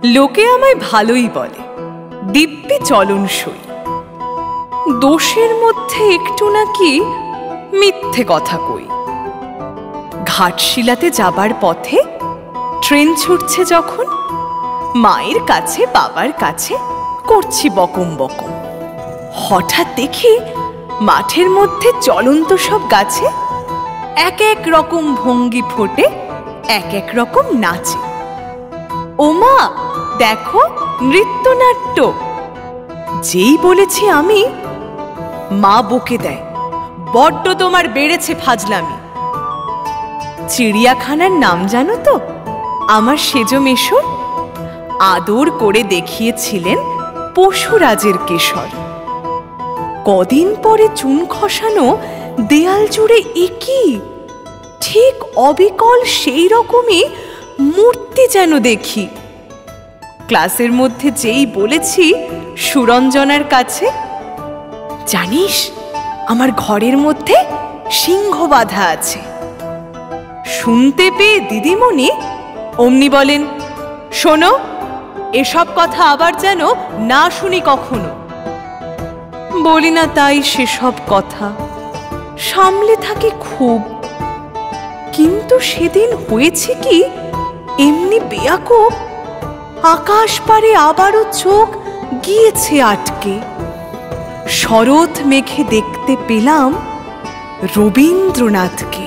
লোকে আমায় ভালোই বলে, দিব্যি চলনসই। দোষের মধ্যে একটু নাকি মিথ্যে কথা কই। ঘাটশিলাতে যাবার পথে ট্রেন ছুটছে যখন, মায়ের কাছে বাবার কাছে করছি বকম বকম। হঠাৎ দেখি মাঠের মধ্যে চলন্ত সব গাছে এক এক রকম ভঙ্গি ফোটে, এক এক রকম নাচে। ওমা দেখো নৃত্যনাট্য। যেই বলেছি আমি, মা বকে দেয়, বড্ড তোমার বেড়েছে ফাজলামি। চিড়িয়াখানার নাম জানো তো? আমার সেজ মেশো আদর করে দেখিয়েছিলেন পশুরাজের কেশর। কদিন পরে চুন খসানো দেয়াল জুড়ে একই ঠিক অবিকল সেই রকমই মূর্তি যেন দেখি। ক্লাসের মধ্যে যেই বলেছি সুরঞ্জনার কাছে, জানিস আমার ঘরের মধ্যে সিংহ বাঁধা আছে। শুনতে পেয়ে দিদিমণি অমনি বলেন, শোনো, এসব কথা আবার যেন না শুনি কখনো। বলি না তাই সেসব কথা, সামলে থাকি খুব। কিন্তু সেদিন হয়েছে কি এমনি বেয়াকুব, আকাশ পারে আবারও চোখ গিয়েছে আটকে। শরৎ মেঘে দেখতে পেলাম রবীন্দ্রনাথকে।